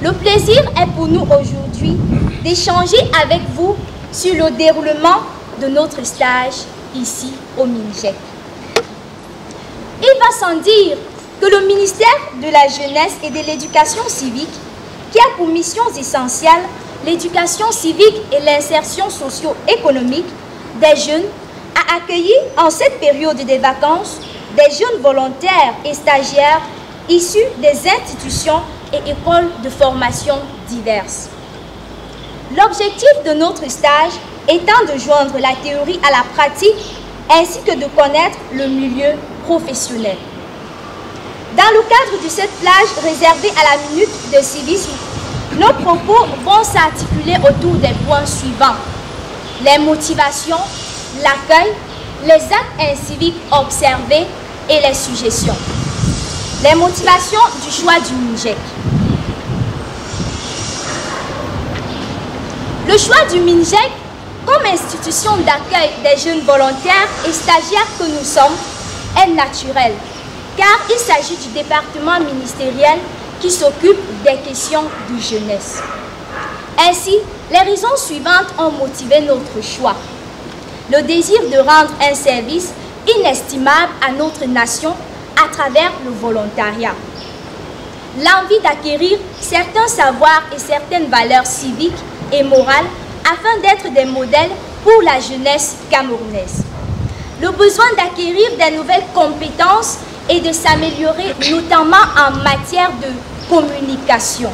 Le plaisir est pour nous aujourd'hui d'échanger avec vous sur le déroulement de notre stage ici au MINJEC. Il va sans dire que le ministère de la Jeunesse et de l'Éducation civique, qui a pour missions essentielles l'éducation civique et l'insertion socio-économique des jeunes, a accueilli en cette période des vacances des jeunes volontaires et stagiaires issus des institutions et écoles de formation diverses. L'objectif de notre stage étant de joindre la théorie à la pratique ainsi que de connaître le milieu professionnel. Dans le cadre de cette plage réservée à la minute de civisme, nos propos vont s'articuler autour des points suivants: les motivations, l'accueil, les actes inciviques observés et les suggestions. Les motivations du choix du MINJEC. Le choix du MINJEC comme institution d'accueil des jeunes volontaires et stagiaires que nous sommes est naturel, car il s'agit du département ministériel qui s'occupe des questions de jeunesse. Ainsi, les raisons suivantes ont motivé notre choix. Le désir de rendre un service inestimable à notre nation à travers le volontariat. L'envie d'acquérir certains savoirs et certaines valeurs civiques et morales afin d'être des modèles pour la jeunesse camerounaise. Le besoin d'acquérir des nouvelles compétences et de s'améliorer notamment en matière de communication.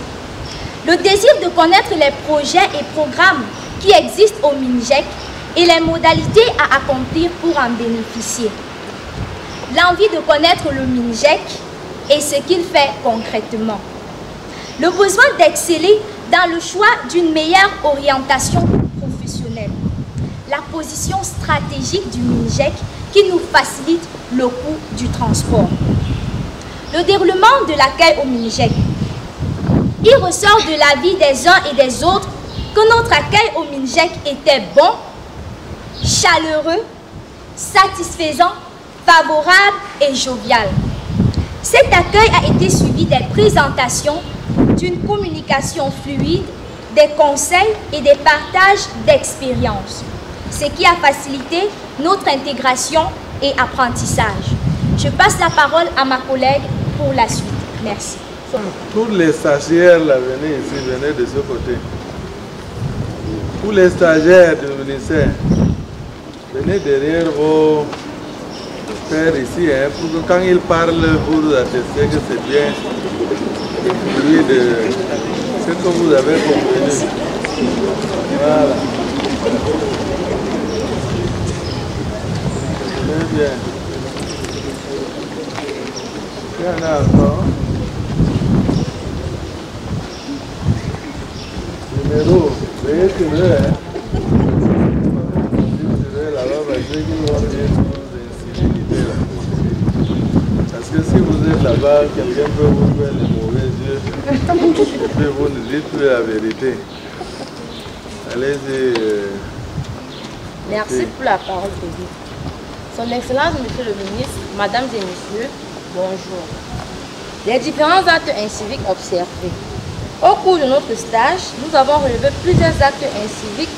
Le désir de connaître les projets et programmes qui existent au MINJEC et les modalités à accomplir pour en bénéficier. L'envie de connaître le MINJEC et ce qu'il fait concrètement. Le besoin d'exceller dans le choix d'une meilleure orientation professionnelle. La position stratégique du MINJEC qui nous facilite le coût du transport. Le déroulement de l'accueil au MINJEC. Il ressort de l'avis des uns et des autres que notre accueil au MINJEC était bon, chaleureux, satisfaisant, favorable et jovial. Cet accueil a été suivi des présentations, d'une communication fluide, des conseils et des partages d'expériences, ce qui a facilité notre intégration et apprentissage. Je passe la parole à ma collègue pour la suite. Merci. Tous les stagiaires là, venez ici, venez de ce côté. Tous les stagiaires du ministère, venez derrière vos pères ici, hein, pour que quand ils parlent, vous attestez que c'est bien lui de ce que vous avez convenu. Voilà. Très bien. Il y en a encore. Numéro, veuillez tirer, hein. Là-bas, parce qu'ils vont dire nos incivilités là. Parce que si vous êtes là-bas, quelqu'un peut vous faire les mauvais yeux. Et vous ne dites plus la vérité. Allez-y. Merci pour la parole, Président. Son Excellence, Monsieur le Ministre, Mesdames et Messieurs, bonjour. Les différents actes inciviques observés. Au cours de notre stage, nous avons relevé plusieurs actes inciviques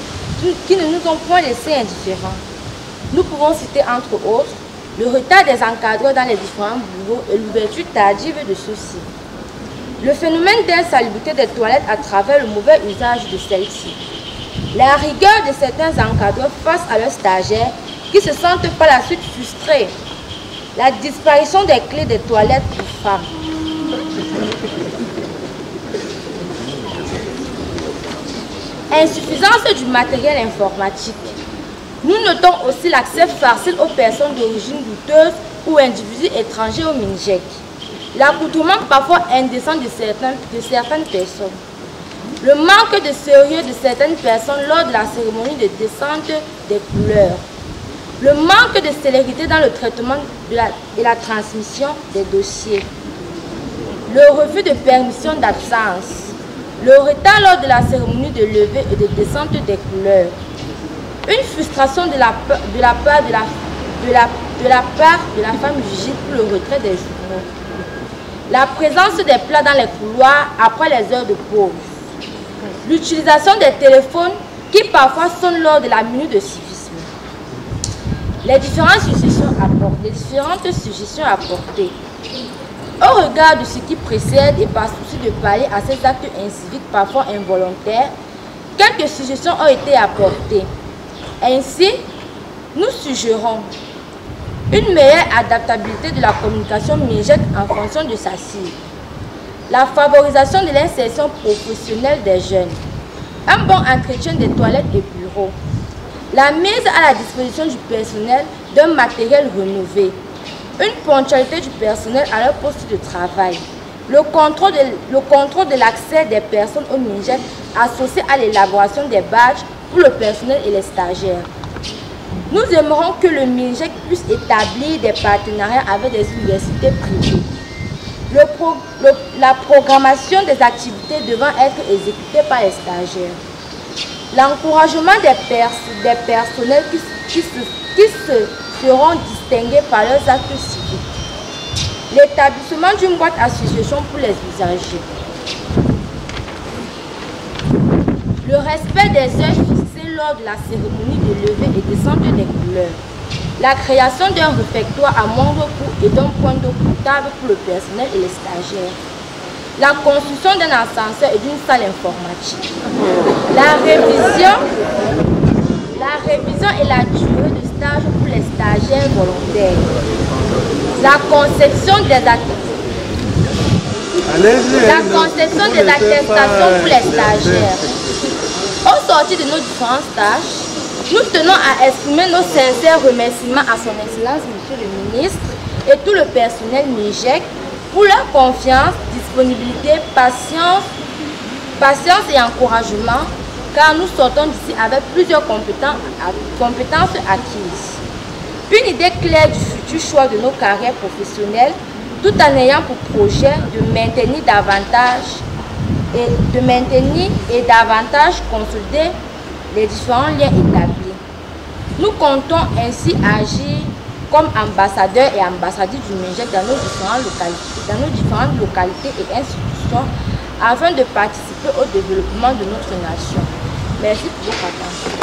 qui ne nous ont point laissé indifférents. Nous pouvons citer entre autres le retard des encadreurs dans les différents bureaux et l'ouverture tardive de ceux-ci. Le phénomène d'insalubrité des toilettes à travers le mauvais usage de celles-ci. La rigueur de certains encadreurs face à leurs stagiaires qui se sentent par la suite frustrés. La disparition des clés des toilettes pour femmes. Insuffisance du matériel informatique. Nous notons aussi l'accès facile aux personnes d'origine douteuse ou individus étrangers au MINJEC. L'accoutrement parfois indécent de certaines personnes. Le manque de sérieux de certaines personnes lors de la cérémonie de descente des couleurs. Le manque de célérité dans le traitement et la transmission des dossiers. Le refus de permission d'absence. Le retard lors de la cérémonie de levée et de descente des couleurs. Une frustration de la part de la femme jugée pour le retrait des journaux. la présence des plats dans les couloirs après les heures de pause, l'utilisation des téléphones qui parfois sonnent lors de la minute de civisme, les différentes suggestions apportées. Au regard de ce qui précède et par souci de pallier à ces actes inciviques parfois involontaires, quelques suggestions ont été apportées. Ainsi, nous suggérons une meilleure adaptabilité de la communication MINJEC en fonction de sa cible, la favorisation de l'insertion professionnelle des jeunes, un bon entretien des toilettes et bureaux, la mise à la disposition du personnel d'un matériel rénové, une ponctualité du personnel à leur poste de travail, le contrôle de l'accès des personnes au MINJEC associé à l'élaboration des badges pour le personnel et les stagiaires. Nous aimerons que le MINJEC puisse établir des partenariats avec des universités privées. La programmation des activités devant être exécutée par les stagiaires. L'encouragement des personnels qui se seront distingués par leurs actes civiques. L'établissement d'une boîte à suggestions pour les usagers. Le respect des heures fixées lors de la cérémonie de levée et descente des couleurs. La création d'un réfectoire à moindre coût et d'un point d'eau potable pour le personnel et les stagiaires. La construction d'un ascenseur et d'une salle informatique. La révision et la durée de stage pour les stagiaires volontaires. La conception des attestations pour les stagiaires. Au sortir de nos différents stages, nous tenons à exprimer nos sincères remerciements à son Excellence, Monsieur le Ministre, et tout le personnel MINJEC pour leur confiance, disponibilité, patience et encouragement, car nous sortons d'ici avec plusieurs compétences acquises. Une idée claire du futur choix de nos carrières professionnelles, tout en ayant pour projet de maintenir et davantage consolider les différents liens établis. Nous comptons ainsi agir comme ambassadeurs et ambassadrices du MINJEC dans nos différentes localités et institutions afin de participer au développement de notre nation. Merci pour votre attention.